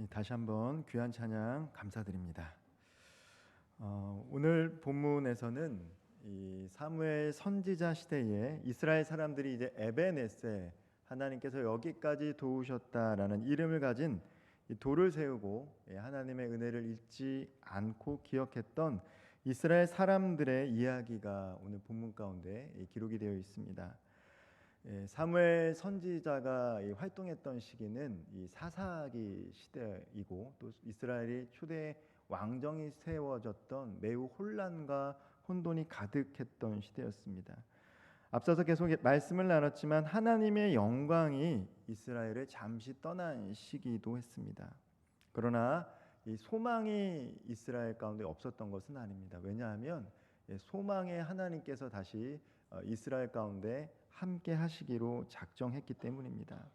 다시 한번 귀한 찬양 감사드립니다. 오늘 본문에서는 이 사무엘 선지자 시대에 이스라엘 사람들이 이제 에베네세, 하나님께서 여기까지 도우셨다라는 이름을 가진 이 돌을 세우고 하나님의 은혜를 잊지 않고 기억했던 이스라엘 사람들의 이야기가 오늘 본문 가운데 기록이 되어 있습니다. 사무엘 선지자가 활동했던 시기는 이 사사기 시대이고, 또 이스라엘이 초대 왕정이 세워졌던 매우 혼란과 혼돈이 가득했던 시대였습니다. 앞서서 계속 말씀을 나눴지만 하나님의 영광이 이스라엘을 잠시 떠난 시기도 했습니다. 그러나 이 소망이 이스라엘 가운데 없었던 것은 아닙니다. 왜냐하면 소망의 하나님께서 다시 이스라엘 가운데 함께 하시기로 작정했기 때문입니다.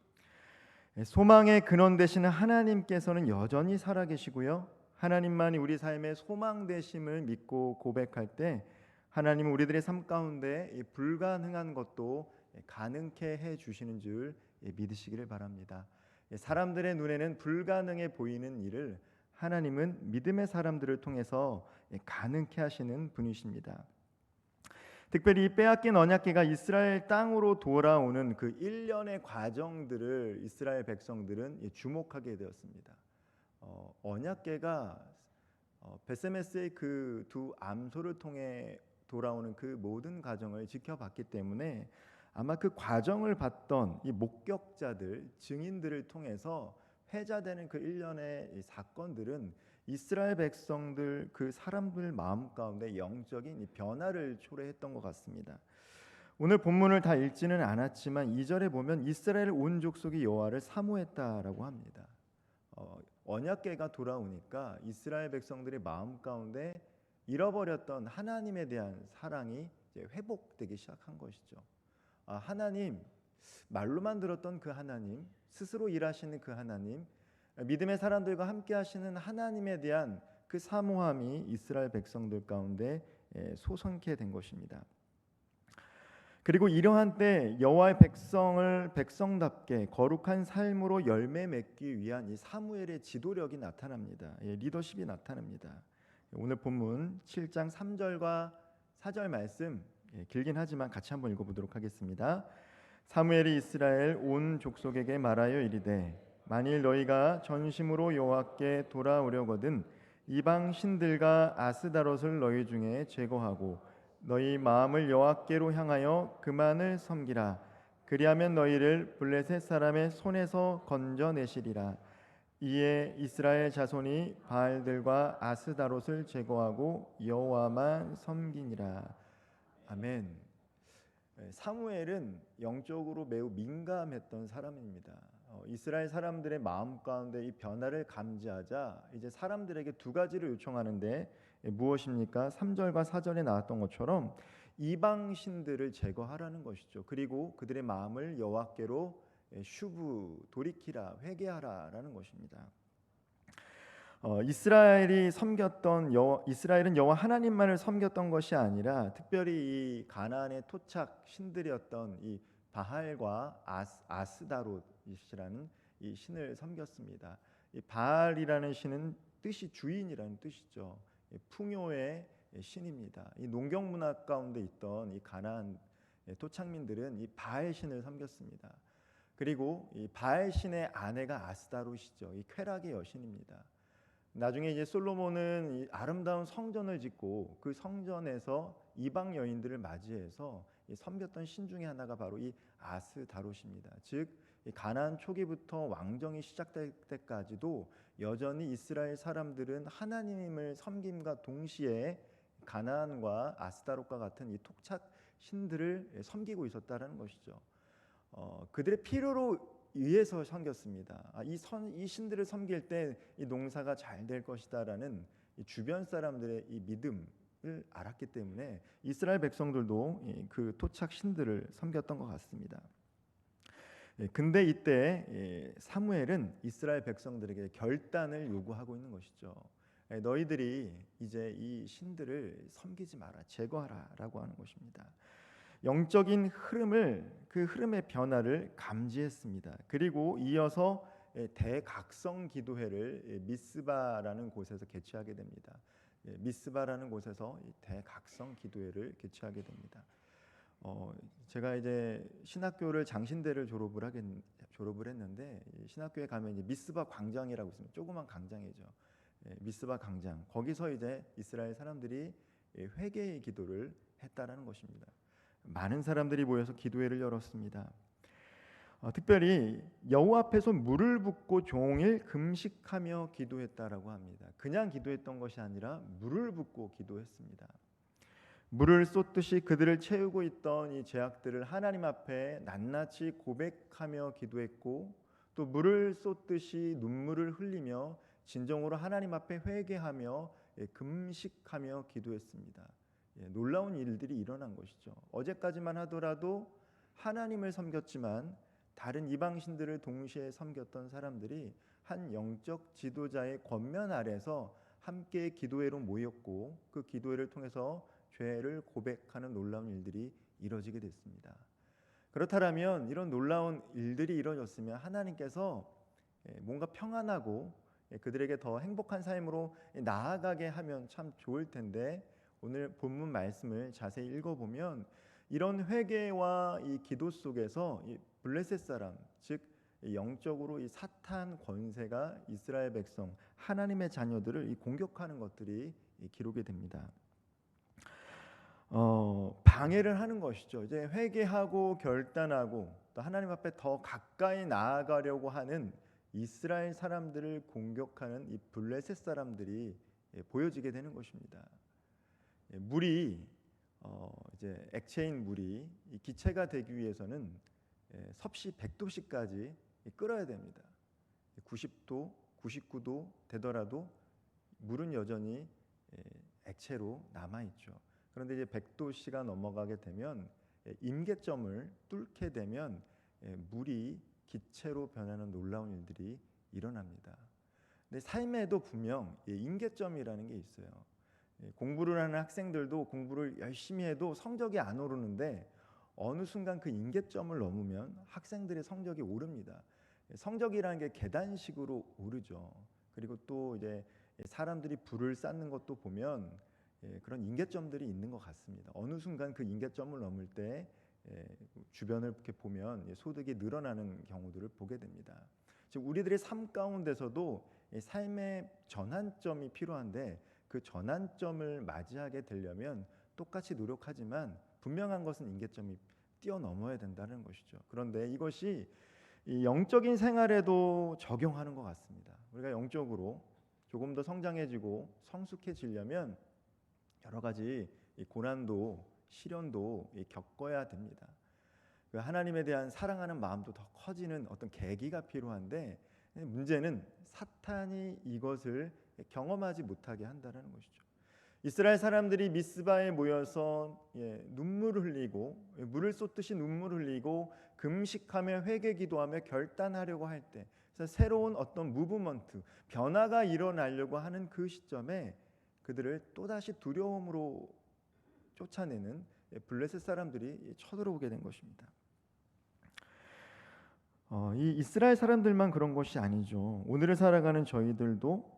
소망의 근원 되시는 하나님께서는 여전히 살아계시고요, 하나님만이 우리 삶의 소망 되심을 믿고 고백할 때 하나님은 우리들의 삶 가운데 불가능한 것도 가능케 해주시는 줄 믿으시기를 바랍니다. 사람들의 눈에는 불가능해 보이는 일을 하나님은 믿음의 사람들을 통해서 가능케 하시는 분이십니다. 특별히 이 빼앗긴 언약궤가 이스라엘 땅으로 돌아오는 그 일련의 과정들을 이스라엘 백성들은 주목하게 되었습니다. 언약궤가 베세메스의 그 두 암소를 통해 돌아오는 그 모든 과정을 지켜봤기 때문에 아마 그 과정을 봤던 이 목격자들, 증인들을 통해서 회자되는 그 일련의 사건들은 이스라엘 백성들, 그 사람들 마음 가운데 영적인 변화를 초래했던 것 같습니다. 오늘 본문을 다 읽지는 않았지만 2절에 보면 이스라엘 온 족속이 여호와를 사모했다라고 합니다. 언약궤가 돌아오니까 이스라엘 백성들의 마음 가운데 잃어버렸던 하나님에 대한 사랑이 이제 회복되기 시작한 것이죠. 하나님, 말로만 들었던 그 하나님, 스스로 일하시는 그 하나님, 믿음의 사람들과 함께 하시는 하나님에 대한 그 사모함이 이스라엘 백성들 가운데 솟게 된 것입니다. 그리고 이러한 때 여호와의 백성을 백성답게 거룩한 삶으로 열매 맺기 위한 이 사무엘의 지도력이 나타납니다. 리더십이 나타납니다. 오늘 본문 7장 3절과 4절 말씀, 길긴 하지만 같이 한번 읽어보도록 하겠습니다. 사무엘이 이스라엘 온 족속에게 말하여 이르되 만일 너희가 전심으로 여호와께 돌아오려거든 이방 신들과 아스다롯을 너희 중에 제거하고 너희 마음을 여호와께로 향하여 그만을 섬기라. 그리하면 너희를 블레셋 사람의 손에서 건져내시리라. 이에 이스라엘 자손이 바알들과 아스다롯을 제거하고 여호와만 섬기니라. 아멘. 사무엘은 영적으로 매우 민감했던 사람입니다. 이스라엘 사람들의 마음 가운데 이 변화를 감지하자 이제 사람들에게 두 가지를 요청하는데 무엇입니까? 3절과 4절에 나왔던 것처럼 이방 신들을 제거하라는 것이죠. 그리고 그들의 마음을 여호와께로 슈브, 돌이키라, 회개하라라는 것입니다. 이스라엘은 여호와 하나님만을 섬겼던 것이 아니라 특별히 이 가나안의 토착 신들이었던 이 바알과 아스다롯이라는 이 신을 섬겼습니다. 이 바알이라는 신은 뜻이 주인이라는 뜻이죠. 풍요의 신입니다. 이 농경 문화 가운데 있던 이 가나안 토착민들은 이 바알 신을 섬겼습니다. 그리고 이 바알 신의 아내가 아스다롯이죠. 이 쾌락의 여신입니다. 나중에 이제 솔로몬은 이 아름다운 성전을 짓고 그 성전에서 이방 여인들을 맞이해서 섬겼던 신 중에 하나가 바로 이 아스다롯입니다. 즉 가나안 초기부터 왕정이 시작될 때까지도 여전히 이스라엘 사람들은 하나님을 섬김과 동시에 가나안과 아스다롯과 같은 이 토착 신들을 섬기고 있었다라는 것이죠. 그들의 필요로 위해서 섬겼습니다. 이 신들을 섬길 때 이 농사가 잘 될 것이다라는 이 주변 사람들의 이 믿음을 알았기 때문에 이스라엘 백성들도 그 토착 신들을 섬겼던 것 같습니다. 근데 이때 사무엘은 이스라엘 백성들에게 결단을 요구하고 있는 것이죠. 너희들이 이제 이 신들을 섬기지 마라, 제거하라라고 하는 것입니다. 영적인 흐름을, 그 흐름의 변화를 감지했습니다. 그리고 이어서 대각성 기도회를 미스바라는 곳에서 개최하게 됩니다. 미스바라는 곳에서 대각성 기도회를 개최하게 됩니다. 제가 이제 신학교를 장신대를 졸업을 했는데 신학교에 가면 이제 미스바 광장이라고 있습니다. 조그만 광장이죠. 미스바 광장. 거기서 이제 이스라엘 사람들이 회개의 기도를 했다라는 것입니다. 많은 사람들이 모여서 기도회를 열었습니다. 특별히 여호와 앞에서 물을 붓고 종일 금식하며 기도했다라고 합니다. 그냥 기도했던 것이 아니라 물을 붓고 기도했습니다. 물을 쏟듯이 그들을 채우고 있던 이 죄악들을 하나님 앞에 낱낱이 고백하며 기도했고, 또 물을 쏟듯이 눈물을 흘리며 진정으로 하나님 앞에 회개하며 금식하며 기도했습니다. 놀라운 일들이 일어난 것이죠. 어제까지만 하더라도 하나님을 섬겼지만 다른 이방신들을 동시에 섬겼던 사람들이 한 영적 지도자의 권면 아래서 함께 기도회로 모였고, 그 기도회를 통해서 죄를 고백하는 놀라운 일들이 이루어지게 됐습니다. 그렇다면 이런 놀라운 일들이 이루어졌으면 하나님께서 뭔가 평안하고 그들에게 더 행복한 삶으로 나아가게 하면 참 좋을 텐데, 오늘 본문 말씀을 자세히 읽어보면 이런 회개와 이 기도 속에서 이 블레셋 사람, 즉 영적으로 이 사탄 권세가 이스라엘 백성, 하나님의 자녀들을 공격하는 것들이 기록이 됩니다. 방해를 하는 것이죠. 이제 회개하고 결단하고 또 하나님 앞에 더 가까이 나아가려고 하는 이스라엘 사람들을 공격하는 이 블레셋 사람들이 보여지게 되는 것입니다. 물이 이제 액체인 물이 이 기체가 되기 위해서는 섭씨 100도씨까지 끓어야 됩니다. 90도, 99도 되더라도 물은 여전히 액체로 남아 있죠. 그런데 이제 100도씨가 넘어가게 되면 임계점을 뚫게 되면 물이 기체로 변하는 놀라운 일들이 일어납니다. 근데 삶에도 분명 임계점이라는 게 있어요. 공부를 하는 학생들도 공부를 열심히 해도 성적이 안 오르는데 어느 순간 그 임계점을 넘으면 학생들의 성적이 오릅니다. 성적이라는 게 계단식으로 오르죠. 그리고 또 이제 사람들이 불을 쌓는 것도 보면 그런 임계점들이 있는 것 같습니다. 어느 순간 그 임계점을 넘을 때 주변을 이렇게 보면 소득이 늘어나는 경우들을 보게 됩니다. 즉 우리들의 삶 가운데서도 삶의 전환점이 필요한데, 그 전환점을 맞이하게 되려면 똑같이 노력하지만 분명한 것은 임계점이 뛰어넘어야 된다는 것이죠. 그런데 이것이 이 영적인 생활에도 적용하는 것 같습니다. 우리가 영적으로 조금 더 성장해지고 성숙해지려면 여러 가지 고난도 시련도 겪어야 됩니다. 하나님에 대한 사랑하는 마음도 더 커지는 어떤 계기가 필요한데, 문제는 사탄이 이것을 경험하지 못하게 한다는 것이죠. 이스라엘 사람들이 미스바에 모여서 눈물을 흘리고 물을 쏟듯이 눈물을 흘리고 금식하며 회개 기도하며 결단하려고 할 때, 새로운 어떤 무브먼트, 변화가 일어나려고 하는 그 시점에 그들을 또다시 두려움으로 쫓아내는 블레셋 사람들이 쳐들어오게 된 것입니다. 이 이스라엘 사람들만 그런 것이 아니죠. 오늘을 살아가는 저희들도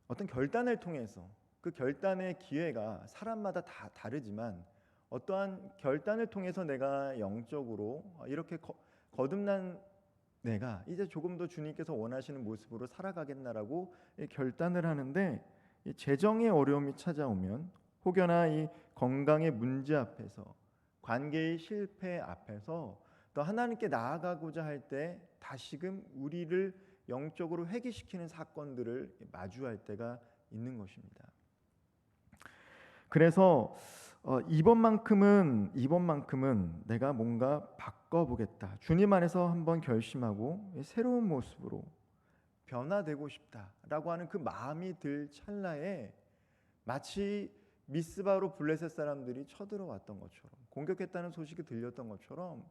어떤 결단을 통해서, 그 결단의 기회가 사람마다 다 다르지만 어떠한 결단을 통해서 내가 영적으로 이렇게 거듭난 내가 이제 조금 더 주님께서 원하시는 모습으로 살아가겠나라고 결단을 하는데, 이 재정의 어려움이 찾아오면, 혹여나 이 건강의 문제 앞에서, 관계의 실패 앞에서 또 하나님께 나아가고자 할 때 다시금 우리를 영적으로 회개시키는 사건들을 마주할 때가 있는 것입니다. 그래서 이번만큼은 내가 뭔가 바꿔보겠다, 주님 안에서 한번 결심하고 새로운 모습으로 변화되고 싶다라고 하는 그 마음이 들 찰나에 마치 미스바로 블레셋 사람들이 쳐들어왔던 것처럼, 공격했다는 소식이 들렸던 것처럼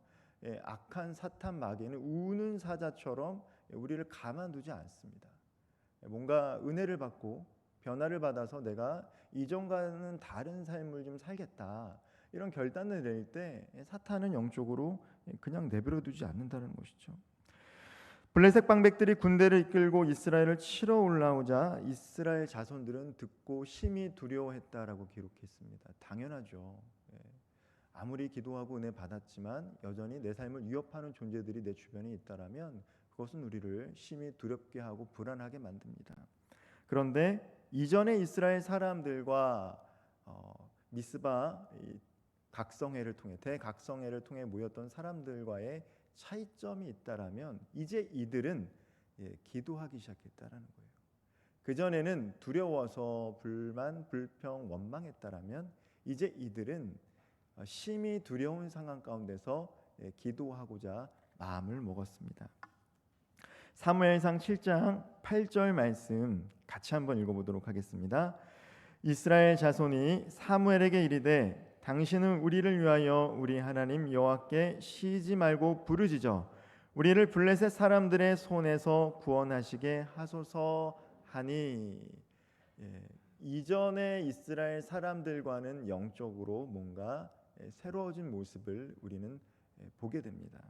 악한 사탄 마귀는 우는 사자처럼 우리를 가만두지 않습니다. 뭔가 은혜를 받고 변화를 받아서 내가 이전과는 다른 삶을 좀 살겠다, 이런 결단을 낼 때 사탄은 영적으로 그냥 내버려 두지 않는다는 것이죠. 블레셋 방백들이 군대를 이끌고 이스라엘을 치러 올라오자 이스라엘 자손들은 듣고 심히 두려워했다라고 기록했습니다. 당연하죠. 예. 아무리 기도하고 은혜 받았지만 여전히 내 삶을 위협하는 존재들이 내 주변에 있다라면 그것은 우리를 심히 두렵게 하고 불안하게 만듭니다. 그런데 이전에 이스라엘 사람들과 미스바 각성회를 통해 대각성회를 통해 모였던 사람들과의 차이점이 있다라면 이제 이들은 기도하기 시작했다라는 거예요. 그 전에는 두려워서 불만, 불평, 원망했다라면 이제 이들은 심히 두려운 상황 가운데서 기도하고자 마음을 먹었습니다. 사무엘상 7장 8절 말씀 같이 한번 읽어보도록 하겠습니다. 이스라엘 자손이 사무엘에게 이르되 당신은 우리를 위하여 우리 하나님 여호와께 쉬지 말고 부르짖어 우리를 블레셋 사람들의 손에서 구원하시게 하소서 하니. 이전에 이스라엘 사람들과는 영적으로 뭔가 새로워진 모습을 우리는 보게 됩니다.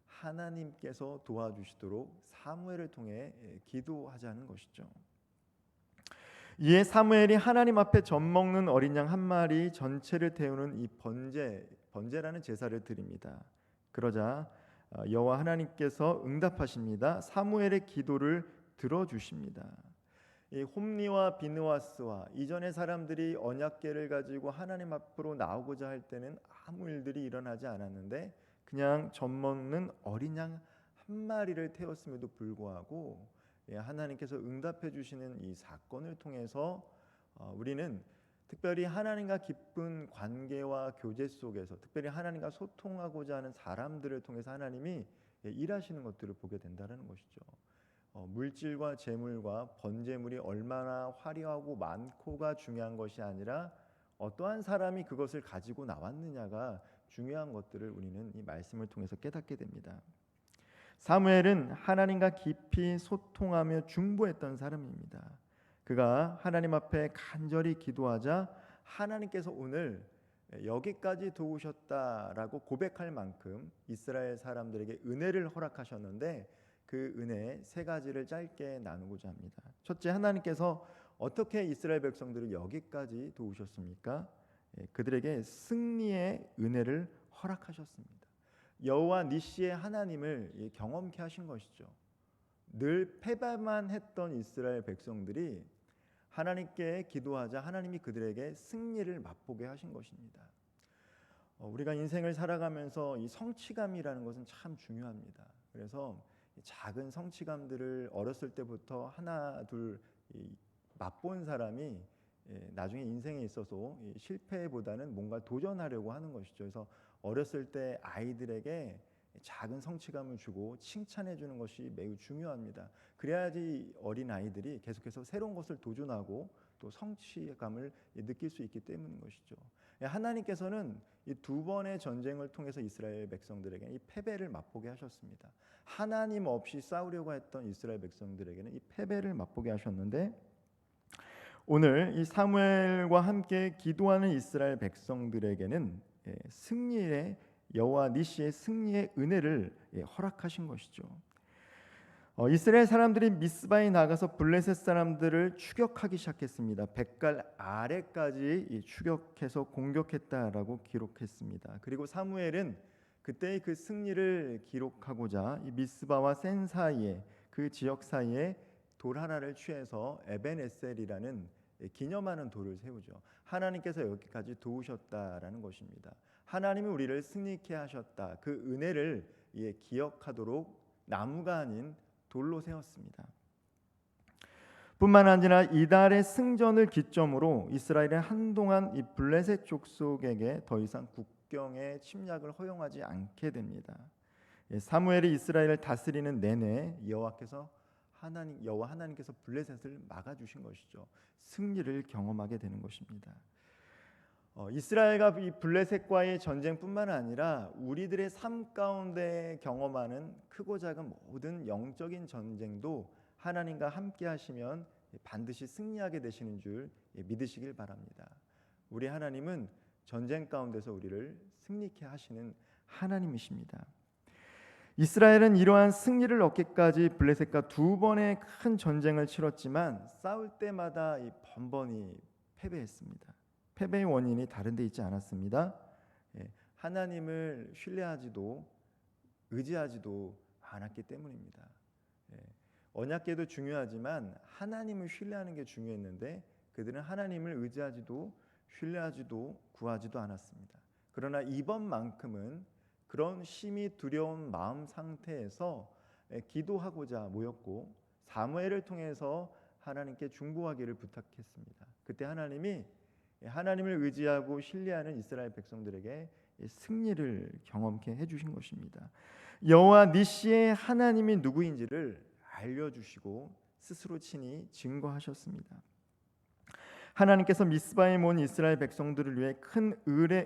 하나님께서 도와주시도록 사무엘을 통해 기도하자는 것이죠. 이에 사무엘이 하나님 앞에 젖먹는 어린 양 한 마리 전체를 태우는 이 번제라는 제사를 드립니다. 그러자 여호와 하나님께서 응답하십니다. 사무엘의 기도를 들어주십니다. 이 홈리와 비느와스와 이전의 사람들이 언약궤를 가지고 하나님 앞으로 나오고자 할 때는 아무 일들이 일어나지 않았는데 그냥 젖먹는 어린 양 한 마리를 태웠음에도 불구하고 하나님께서 응답해 주시는 이 사건을 통해서 우리는 특별히 하나님과 깊은 관계와 교제 속에서 특별히 하나님과 소통하고자 하는 사람들을 통해서 하나님이 일하시는 것들을 보게 된다는 것이죠. 물질과 재물과 번제물이 얼마나 화려하고 많고가 중요한 것이 아니라 어떠한 사람이 그것을 가지고 나왔느냐가 중요한 것들을 우리는 이 말씀을 통해서 깨닫게 됩니다. 사무엘은 하나님과 깊이 소통하며 중보했던 사람입니다. 그가 하나님 앞에 간절히 기도하자 하나님께서 오늘 여기까지 도우셨다라고 고백할 만큼 이스라엘 사람들에게 은혜를 허락하셨는데 그 은혜 세 가지를 짧게 나누고자 합니다. 첫째, 하나님께서 어떻게 이스라엘 백성들을 여기까지 도우셨습니까? 그들에게 승리의 은혜를 허락하셨습니다. 여호와 니시의 하나님을 경험케 하신 것이죠. 늘 패배만 했던 이스라엘 백성들이 하나님께 기도하자 하나님이 그들에게 승리를 맛보게 하신 것입니다. 우리가 인생을 살아가면서 이 성취감이라는 것은 참 중요합니다. 그래서 작은 성취감들을 어렸을 때부터 하나 둘 맛본 사람이 나중에 인생에 있어서 실패보다는 뭔가 도전하려고 하는 것이죠. 그래서 어렸을 때 아이들에게 작은 성취감을 주고 칭찬해 주는 것이 매우 중요합니다. 그래야지 어린 아이들이 계속해서 새로운 것을 도전하고 또 성취감을 느낄 수 있기 때문인 것이죠. 하나님께서는 이 두 번의 전쟁을 통해서 이스라엘 백성들에게 이 패배를 맛보게 하셨습니다. 하나님 없이 싸우려고 했던 이스라엘 백성들에게는 이 패배를 맛보게 하셨는데 오늘 이 사무엘과 함께 기도하는 이스라엘 백성들에게는 승리의 여호와 니시의 승리의 은혜를 허락하신 것이죠. 이스라엘 사람들이 미스바에 나가서 블레셋 사람들을 추격하기 시작했습니다. 백갈 아래까지 추격해서 공격했다라고 기록했습니다. 그리고 사무엘은 그때의 그 승리를 기록하고자 이 미스바와 센 사이에 그 지역 사이에 돌 하나를 취해서 에벤에셀이라는 기념하는 돌을 세우죠. 하나님께서 여기까지 도우셨다라는 것입니다. 하나님이 우리를 승리케 하셨다. 그 은혜를 기억하도록 나무가 아닌 돌로 세웠습니다. 뿐만 아니라 이달의 승전을 기점으로 이스라엘은 한동안 이 블레셋 족속에게 더 이상 국경의 침략을 허용하지 않게 됩니다. 사무엘이 이스라엘을 다스리는 내내 여호와 하나님께서 블레셋을 막아주신 것이죠. 승리를 경험하게 되는 것입니다. 이스라엘과 이 블레셋과의 전쟁뿐만 아니라 우리들의 삶 가운데 경험하는 크고 작은 모든 영적인 전쟁도 하나님과 함께 하시면 반드시 승리하게 되시는 줄 믿으시길 바랍니다. 우리 하나님은 전쟁 가운데서 우리를 승리케 하시는 하나님이십니다. 이스라엘은 이러한 승리를 얻기까지 블레셋과 두 번의 큰 전쟁을 치렀지만 싸울 때마다 이 번번이 패배했습니다. 패배의 원인이 다른 데 있지 않았습니다. 하나님을 신뢰하지도 의지하지도 않았기 때문입니다. 언약궤도 중요하지만 하나님을 신뢰하는 게 중요했는데 그들은 하나님을 의지하지도 신뢰하지도 구하지도 않았습니다. 그러나 이번만큼은 그런 심히 두려운 마음 상태에서 기도하고자 모였고 사무엘을 통해서 하나님께 중보하기를 부탁했습니다. 그때 하나님이 하나님을 의지하고 신뢰하는 이스라엘 백성들에게 승리를 경험케 해주신 것입니다. 여호와 니시의 하나님이 누구인지를 알려주시고 스스로 친히 증거하셨습니다. 하나님께서 미스바에 모은 이스라엘 백성들을 위해 큰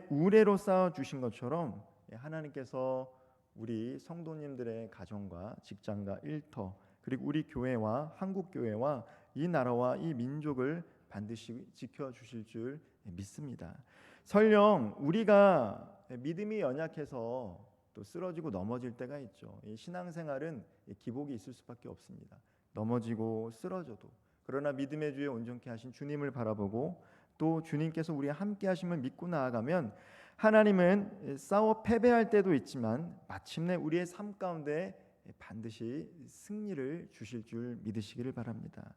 우레로 쌓아주신 것처럼 하나님께서 우리 성도님들의 가정과 직장과 일터 그리고 우리 교회와 한국 교회와 이 나라와 이 민족을 반드시 지켜주실 줄 믿습니다. 설령 우리가 믿음이 연약해서 또 쓰러지고 넘어질 때가 있죠. 이 신앙생활은 기복이 있을 수밖에 없습니다. 넘어지고 쓰러져도 그러나 믿음의 주에 온전케 하신 주님을 바라보고 또 주님께서 우리와 함께 하심을 믿고 나아가면 하나님은 싸워 패배할 때도 있지만 마침내 우리의 삶 가운데 반드시 승리를 주실 줄 믿으시기를 바랍니다.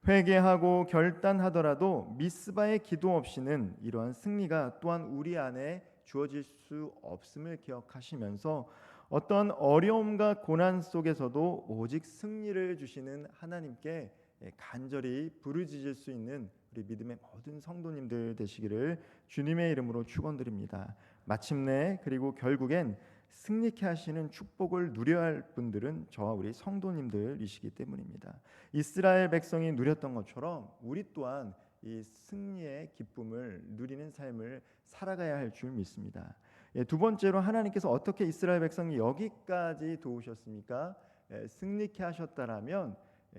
회개하고 결단하더라도 미스바의 기도 없이는 이러한 승리가 또한 우리 안에 주어질 수 없음을 기억하시면서 어떤 어려움과 고난 속에서도 오직 승리를 주시는 하나님께 간절히 부르짖을 수 있는 우리 믿음의 모든 성도님들 되시기를 주님의 이름으로 축원드립니다. 마침내 그리고 결국엔 승리케 하시는 축복을 누려야 할 분들은 저와 우리 성도님들이시기 때문입니다. 이스라엘 백성이 누렸던 것처럼 우리 또한 이 승리의 기쁨을 누리는 삶을 살아가야 할 줄 믿습니다. 두 번째로 하나님께서 어떻게 이스라엘 백성이 여기까지 도우셨습니까? 승리케 하셨다라면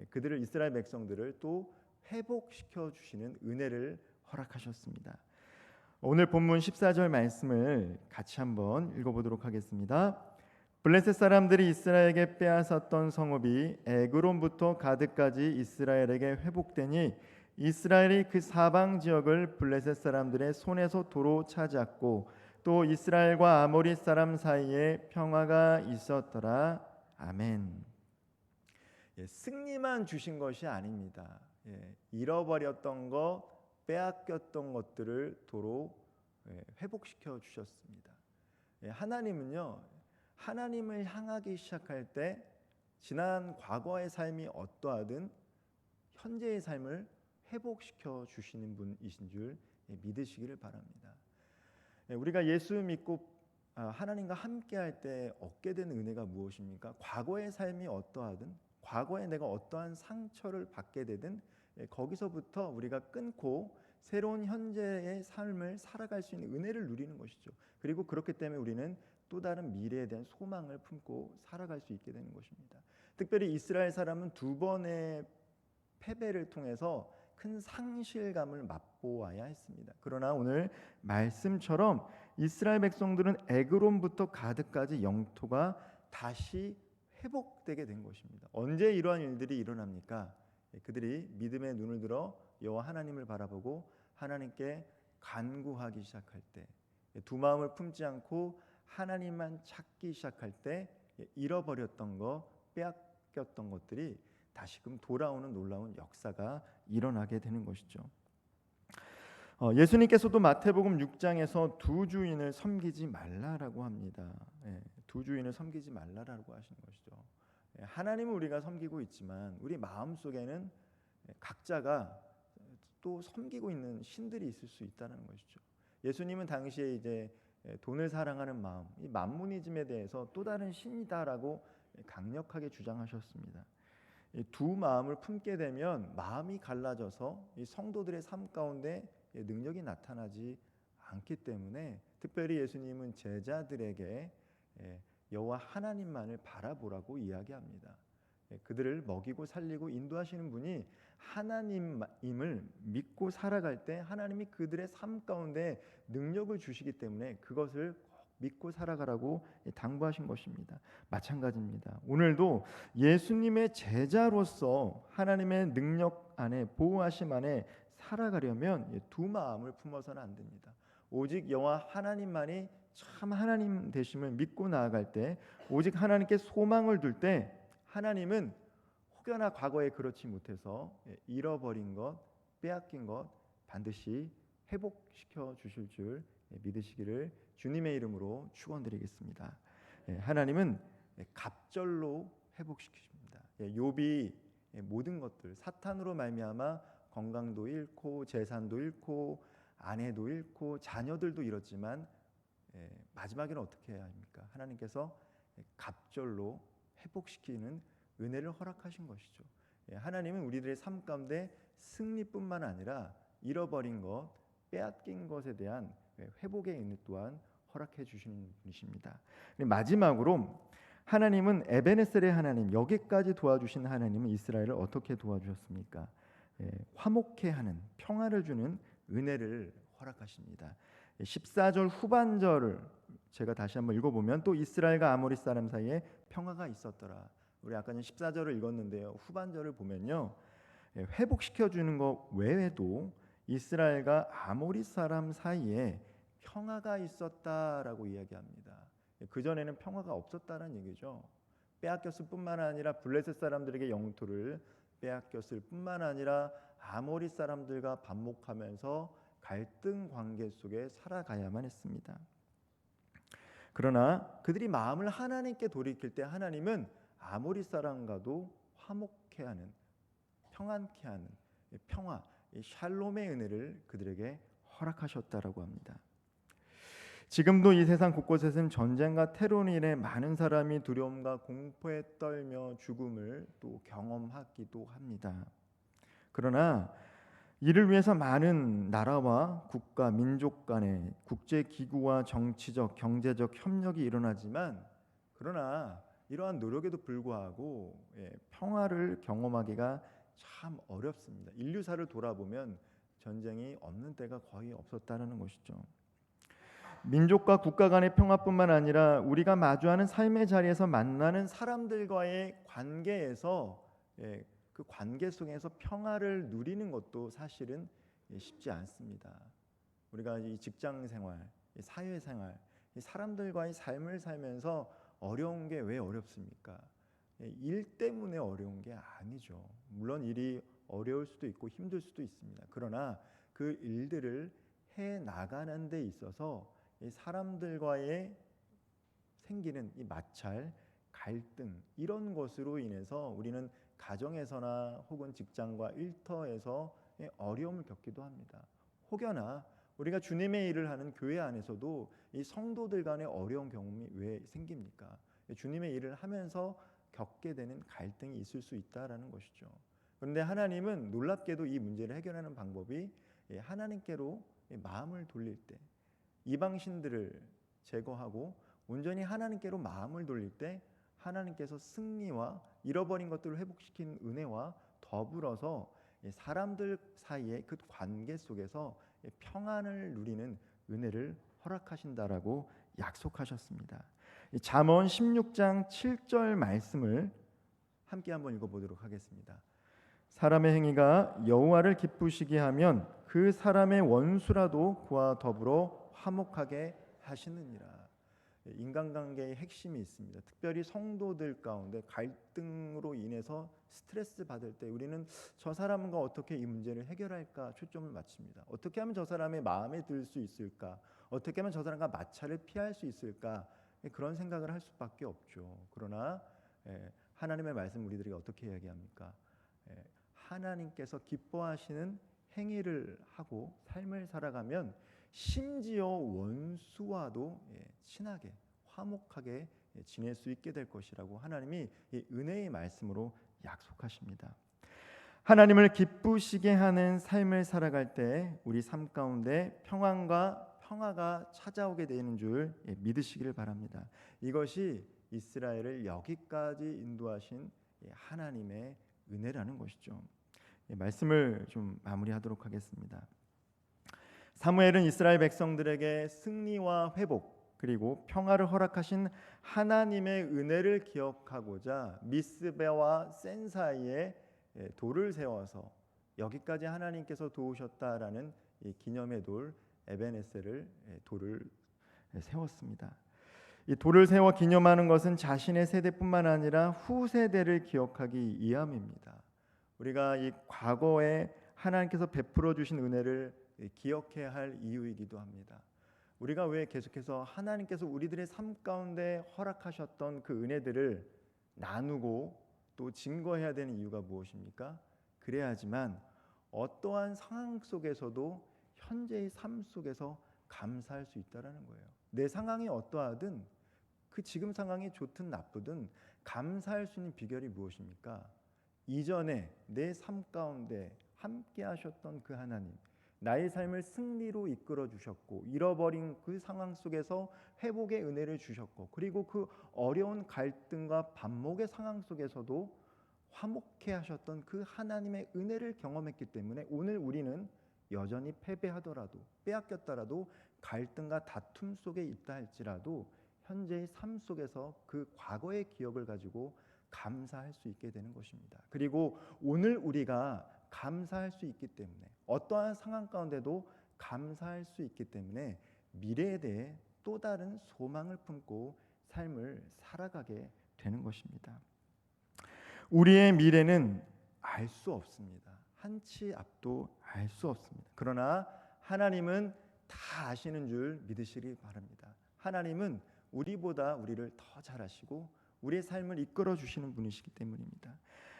그들을 이스라엘 백성들을 또 회복시켜 주시는 은혜를 허락하셨습니다. 오늘 본문 14절 말씀을 같이 한번 읽어보도록 하겠습니다. 블레셋 사람들이 이스라엘에게 빼앗았던 성읍이 에그론부터 가드까지 이스라엘에게 회복되니 이스라엘이 그 사방 지역을 블레셋 사람들의 손에서 도로 차지했고 또 이스라엘과 아모리 사람 사이에 평화가 있었더라. 아멘. 승리만 주신 것이 아닙니다. 잃어버렸던 것, 빼앗겼던 것들을 도로 회복시켜 주셨습니다. 하나님은요, 하나님을 향하기 시작할 때 지난 과거의 삶이 어떠하든 현재의 삶을 회복시켜 주시는 분이신 줄 믿으시기를 바랍니다. 우리가 예수 믿고 하나님과 함께할 때 얻게 되는 은혜가 무엇입니까? 과거의 삶이 어떠하든 과거에 내가 어떠한 상처를 받게 되든 거기서부터 우리가 끊고 새로운 현재의 삶을 살아갈 수 있는 은혜를 누리는 것이죠. 그리고 그렇기 때문에 우리는 또 다른 미래에 대한 소망을 품고 살아갈 수 있게 되는 것입니다. 특별히 이스라엘 사람은 두 번의 패배를 통해서 큰 상실감을 맛보아야 했습니다. 그러나 오늘 말씀처럼 이스라엘 백성들은 에그론부터 가드까지 영토가 다시 회복되게 된 것입니다. 언제 이러한 일들이 일어납니까? 그들이 믿음의 눈을 들어 여호와 하나님을 바라보고 하나님께 간구하기 시작할 때, 두 마음을 품지 않고 하나님만 찾기 시작할 때 잃어버렸던 것, 빼앗겼던 것들이 다시금 돌아오는 놀라운 역사가 일어나게 되는 것이죠. 예수님께서도 마태복음 6장에서 두 주인을 섬기지 말라라고 합니다. 두 주인을 섬기지 말라라고 하시는 것이죠. 하나님은 우리가 섬기고 있지만 우리 마음속에는 각자가 또 섬기고 있는 신들이 있을 수 있다는 것이죠. 예수님은 당시에 이제 돈을 사랑하는 마음, 이 만모니즘에 대해서 또 다른 신이다라고 강력하게 주장하셨습니다. 두 마음을 품게 되면 마음이 갈라져서 이 성도들의 삶 가운데 능력이 나타나지 않기 때문에 특별히 예수님은 제자들에게 여호와 하나님만을 바라보라고 이야기합니다. 그들을 먹이고 살리고 인도하시는 분이 하나님임을 믿고 살아갈 때 하나님이 그들의 삶 가운데 능력을 주시기 때문에 그것을 믿고 살아가라고 당부하신 것입니다. 마찬가지입니다. 오늘도 예수님의 제자로서 하나님의 능력 안에 보호하심 안에 살아가려면 두 마음을 품어서는 안 됩니다. 오직 여호와 하나님만이 참 하나님 되심을 믿고 나아갈 때, 오직 하나님께 소망을 둘 때 하나님은 혹여나 과거에 그렇지 못해서 잃어버린 것, 빼앗긴 것 반드시 회복시켜 주실 줄 믿으시기를 주님의 이름으로 축원드리겠습니다. 하나님은 갑절로 회복시키십니다. 욥이 모든 것들 사탄으로 말미암아 건강도 잃고 재산도 잃고 아내도 잃고 자녀들도 잃었지만 마지막에는 어떻게 해야 합니까? 하나님께서 갑절로 회복시키는 은혜를 허락하신 것이죠. 하나님은 우리들의 삶 가운데 승리뿐만 아니라 잃어버린 것, 빼앗긴 것에 대한 회복의 은혜 또한 허락해 주시는 분이십니다. 마지막으로 하나님은 에베네셀의 하나님, 여기까지 도와주신 하나님은 이스라엘을 어떻게 도와주셨습니까? 화목해 하는, 평화를 주는 은혜를 허락하십니다. 14절 후반절을 제가 다시 한번 읽어보면 또 이스라엘과 아모리 사람 사이에 평화가 있었더라. 우리 아까 14절을 읽었는데요. 후반절을 보면요, 회복시켜주는 것 외에도 이스라엘과 아모리 사람 사이에 평화가 있었다라고 이야기합니다. 그전에는 평화가 없었다는 얘기죠. 빼앗겼을 뿐만 아니라 블레셋 사람들에게 영토를 빼앗겼을 뿐만 아니라 아모리 사람들과 반목하면서 갈등 관계 속에 살아가야만 했습니다. 그러나 그들이 마음을 하나님께 돌이킬 때 하나님은 아모리 사람과도 화목케 하는, 평안케 하는 평화, 샬롬의 은혜를 그들에게 허락하셨다라고 합니다. 지금도 이 세상 곳곳에서는 전쟁과 테러로 인해 많은 사람이 두려움과 공포에 떨며 죽음을 또 경험하기도 합니다. 그러나 이를 위해서 많은 나라와 국가, 민족 간의 국제기구와 정치적, 경제적 협력이 일어나지만, 그러나 이러한 노력에도 불구하고 평화를 경험하기가 참 어렵습니다. 인류사를 돌아보면 전쟁이 없는 때가 거의 없었다는 것이죠. 민족과 국가 간의 평화뿐만 아니라 우리가 마주하는 삶의 자리에서 만나는 사람들과의 관계에서 그 관계 속에서 평화를 누리는 것도 사실은 쉽지 않습니다. 우리가 이 직장 생활, 사회 생활, 사람들과의 삶을 살면서 어려운 게 왜 어렵습니까? 일 때문에 어려운 게 아니죠. 물론 일이 어려울 수도 있고 힘들 수도 있습니다. 그러나 그 일들을 해 나가는 데 있어서 이 사람들과의 생기는 이 마찰, 갈등, 이런 것으로 인해서 우리는 가정에서나 혹은 직장과 일터에서 어려움을 겪기도 합니다. 혹여나 우리가 주님의 일을 하는 교회 안에서도 이 성도들 간의 어려운 경험이 왜 생깁니까? 주님의 일을 하면서 겪게 되는 갈등이 있을 수 있다라는 것이죠. 그런데 하나님은 놀랍게도 이 문제를 해결하는 방법이 하나님께로 마음을 돌릴 때, 이방신들을 제거하고 온전히 하나님께로 마음을 돌릴 때 하나님께서 승리와 잃어버린 것들을 회복시키는 은혜와 더불어서 사람들 사이의 그 관계 속에서 평안을 누리는 은혜를 허락하신다라고 약속하셨습니다. 잠언 16장 7절 말씀을 함께 한번 읽어보도록 하겠습니다. 사람의 행위가 여호와를 기쁘시게 하면 그 사람의 원수라도 그와 더불어 화목하게 하시느니라. 인간관계의 핵심이 있습니다. 특별히 성도들 가운데 갈등으로 인해서 스트레스 받을 때 우리는 저 사람과 어떻게 이 문제를 해결할까 초점을 맞춥니다. 어떻게 하면 저 사람의 마음에 들 수 있을까? 어떻게 하면 저 사람과 마찰을 피할 수 있을까? 그런 생각을 할 수밖에 없죠. 그러나 하나님의 말씀 우리들에게 어떻게 이야기합니까? 하나님께서 기뻐하시는 행위를 하고 삶을 살아가면 심지어 원수와도 친하게 화목하게 지낼 수 있게 될 것이라고 하나님이 이 은혜의 말씀으로 약속하십니다. 하나님을 기쁘시게 하는 삶을 살아갈 때 우리 삶 가운데 평안과 평화가 찾아오게 되는 줄 믿으시기를 바랍니다. 이것이 이스라엘을 여기까지 인도하신 하나님의 은혜라는 것이죠. 말씀을 좀 마무리하도록 하겠습니다. 사무엘은 이스라엘 백성들에게 승리와 회복, 그리고 평화를 허락하신 하나님의 은혜를 기억하고자 미스베와 센 사이에 돌을 세워서 여기까지 하나님께서 도우셨다라는 이 기념의 돌 에베네셀을 돌을 세웠습니다. 이 돌을 세워 기념하는 것은 자신의 세대뿐만 아니라 후세대를 기억하기 위함입니다. 우리가 이 과거에 하나님께서 베풀어 주신 은혜를 기억해야 할 이유이기도 합니다. 우리가 왜 계속해서 하나님께서 우리들의 삶 가운데 허락하셨던 그 은혜들을 나누고 또 증거해야 되는 이유가 무엇입니까? 그래야지만 어떠한 상황 속에서도 현재의 삶 속에서 감사할 수 있다라는 거예요. 내 상황이 어떠하든 그 지금 상황이 좋든 나쁘든 감사할 수 있는 비결이 무엇입니까? 이전에 내 삶 가운데 함께 하셨던 그 하나님, 나의 삶을 승리로 이끌어 주셨고 잃어버린 그 상황 속에서 회복의 은혜를 주셨고 그리고 그 어려운 갈등과 반목의 상황 속에서도 화목해 하셨던 그 하나님의 은혜를 경험했기 때문에 오늘 우리는 여전히 패배하더라도 빼앗겼더라도 갈등과 다툼 속에 있다 할지라도 현재의 삶 속에서 그 과거의 기억을 가지고 감사할 수 있게 되는 것입니다. 그리고 오늘 우리가 감사할 수 있기 때문에 어떠한 상황 가운데도 감사할 수 있기 때문에 미래에 대해 또 다른 소망을 품고 삶을 살아가게 되는 것입니다. 우리의 미래는 알 수 없습니다. 한치 앞도 알 수 없습니다. 그러나 하나님은 다 아시는 줄 믿으시기 바랍니다. 하나님은 우리보다 우리를 더 잘 아시고 우리의 삶을 이끌어 주시는 분이시기 때문입니다.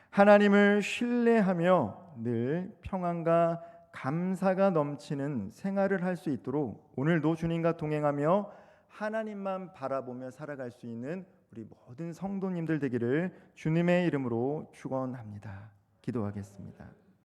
하나님을 신뢰하며 늘 평안과 감사가 넘치는 생활을 할 수 있도록 오늘도 주님과 동행하며 하나님만 바라보며 살아갈 수 있는 우리 모든 성도님들 되기를 주님의 이름으로 축원합니다. 기도하겠습니다.